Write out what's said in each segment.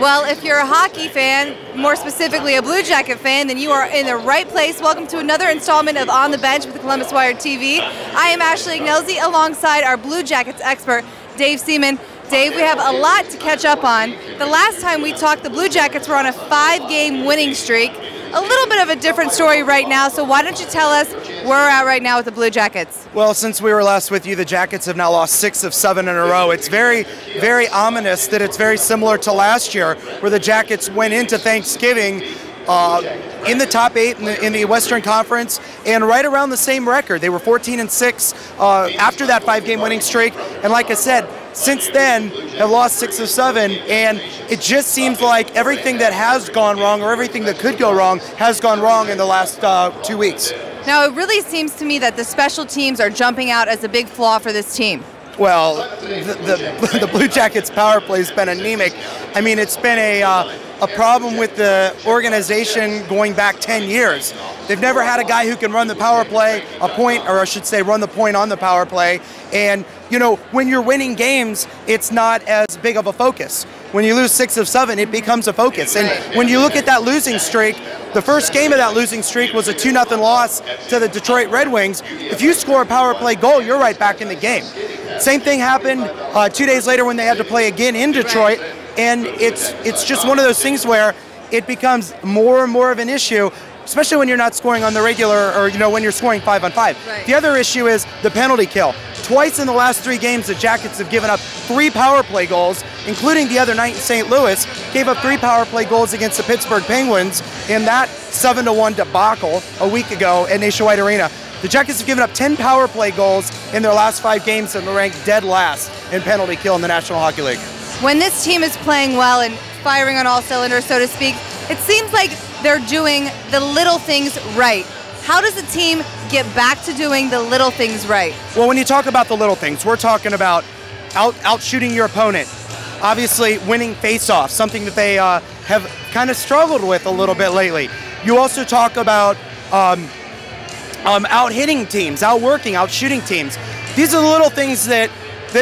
Well, if you're a hockey fan, more specifically a Blue Jacket fan, then you are in the right place. Welcome to another installment of On the Bench with the Columbus Wire TV. I am Ashleigh Ignelzi alongside our Blue Jackets expert, Dave Seaman. Dave, we have a lot to catch up on. The last time we talked, the Blue Jackets were on a 5-game winning streak. A little bit of a different story right now, so why don't you tell us where we're at right now with the Blue Jackets? Well, since we were last with you, the Jackets have now lost 6 of 7 in a row. It's very, very ominous that it's very similar to last year, where the Jackets went into Thanksgiving in the top 8 in the Western Conference and right around the same record. They were 14-6 after that 5-game winning streak, and like I said, since then have lost 6 of 7, and it just seems like everything that has gone wrong or everything that could go wrong has gone wrong in the last 2 weeks. Now, it really seems to me that the special teams are jumping out as a big flaw for this team. Well, the Blue Jackets power play has been anemic. I mean, it's been a problem with the organization going back 10 years. They've never had a guy who can run the power play, or I should say run the point on the power play. And, you know, when you're winning games, it's not as big of a focus. When you lose 6 of 7, it becomes a focus. And when you look at that losing streak, the first game of that losing streak was a 2-0 loss to the Detroit Red Wings. If you score a power play goal, you're right back in the game. Same thing happened 2 days later when they had to play again in Detroit. And it's just one of those things where it becomes more and more of an issue, especially when you're not scoring on the regular, or when you're scoring 5-on-5. Right. The other issue is the penalty kill. Twice in the last 3 games, the Jackets have given up 3 power play goals, including the other night in St. Louis. Gave up 3 power play goals against the Pittsburgh Penguins in that 7-1 debacle a week ago at Nationwide Arena. The Jackets have given up 10 power play goals in their last 5 games and ranked dead last in penalty kill in the National Hockey League. When this team is playing well and firing on all cylinders, so to speak, it seems like they're doing the little things right. How does a team get back to doing the little things right? Well, when you talk about the little things, we're talking about out-shooting your opponent. Obviously, winning face-offs, something that they have kind of struggled with a little bit lately. You also talk about out-hitting teams, out-working, out-shooting teams. These are the little things that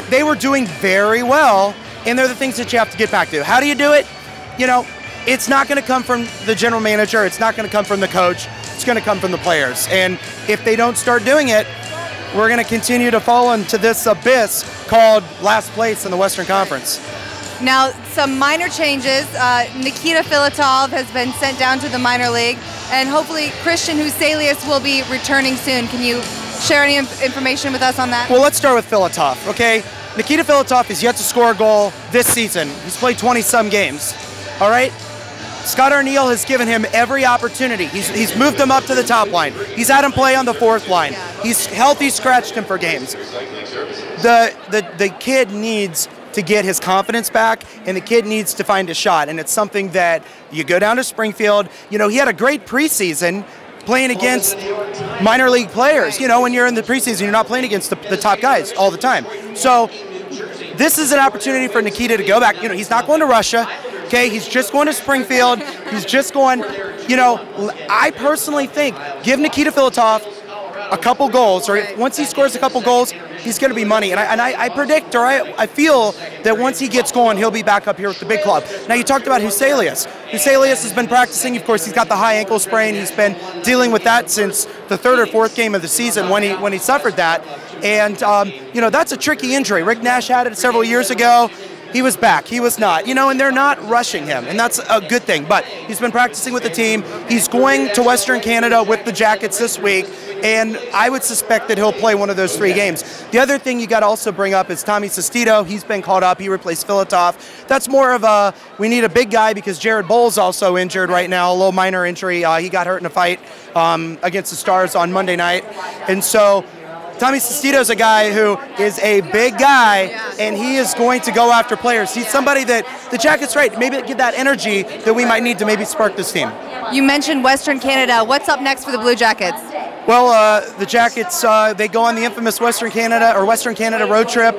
they were doing very well, and they're the things that you have to get back to. How do you do it? You know, it's not going to come from the general manager. It's not going to come from the coach. It's going to come from the players. And if they don't start doing it, we're going to continue to fall into this abyss called last place in the Western Conference. Now, some minor changes. Nikita Filitov has been sent down to the minor league, and hopefully Christian Huselius will be returning soon. Can you share any information with us on that? Well, let's start with Filitov, okay? Nikita Filitov has yet to score a goal this season. He's played 20-some games, all right? Scott Arniel has given him every opportunity. He's moved him up to the top line. He's had him play on the 4th line. He's healthy, scratched him for games. The kid needs to get his confidence back, and the kid needs to find a shot, and it's something that you go down to Springfield. You know, he had a great preseason playing against minor league players. You know, when you're in the preseason, you're not playing against the top guys all the time. So this is an opportunity for Nikita to go back. You know, he's not going to Russia. Okay, he's just going to Springfield. He's just going, you know, I personally think give Nikita Filitov a couple goals, or once he scores a couple goals, he's going to be money. And I predict, or I feel that once he gets going, he'll be back up here with the big club. Now, you talked about Huselius. Huselius has been practicing. Of course, he's got the high ankle sprain. He's been dealing with that since the 3rd or 4th game of the season when he suffered that. And, you know, that's a tricky injury. Rick Nash had it several years ago. He was back. He was not. You know, and they're not rushing him, and that's a good thing. But he's been practicing with the team. He's going to Western Canada with the Jackets this week, and I would suspect that he'll play one of those 3 games. The other thing you got to also bring up is Tommy Sestito. He's been called up. He replaced Filitov. That's more of we need a big guy because Jared Boll's also injured right now, a little minor injury. He got hurt in a fight against the Stars on Monday night, and so Tommy Sestito's a guy who is a big guy, and he is going to go after players. He's somebody that the Jackets, right, maybe get that energy that we might need to maybe spark this team. You mentioned Western Canada. What's up next for the Blue Jackets? Well, the Jackets, they go on the infamous Western Canada road trip.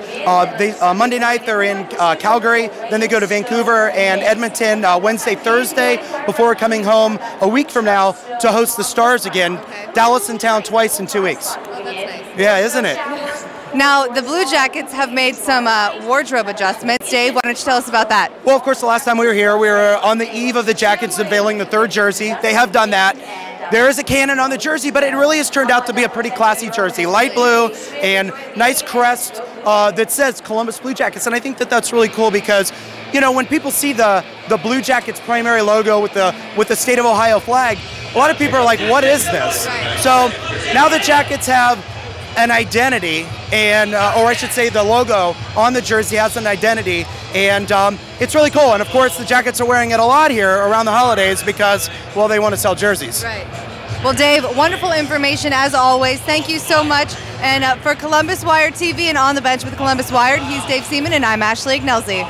Monday night they're in Calgary, then they go to Vancouver and Edmonton Wednesday, Thursday, before coming home a week from now to host the Stars again. Okay. Dallas in town twice in 2 weeks. Oh, that's nice. Yeah, isn't it? Now, the Blue Jackets have made some wardrobe adjustments. Dave, why don't you tell us about that? Well, of course, the last time we were here, we were on the eve of the Jackets unveiling the 3rd jersey. They have done that. There is a cannon on the jersey, but it really has turned out to be a pretty classy jersey. Light blue and nice crest that says Columbus Blue Jackets. And I think that that's really cool because, you know, when people see the Blue Jackets primary logo with the state of Ohio flag, a lot of people are like, what is this? So now the Jackets have an identity, and or I should say the logo on the jersey has an identity, and it's really cool. And of course the Jackets are wearing it a lot here around the holidays because, well, they want to sell jerseys. Right. Well, Dave, wonderful information as always. Thank you so much. And for Columbus Wired TV and On the Bench with Columbus Wired, he's Dave Seaman and I'm Ashleigh Ignelzi.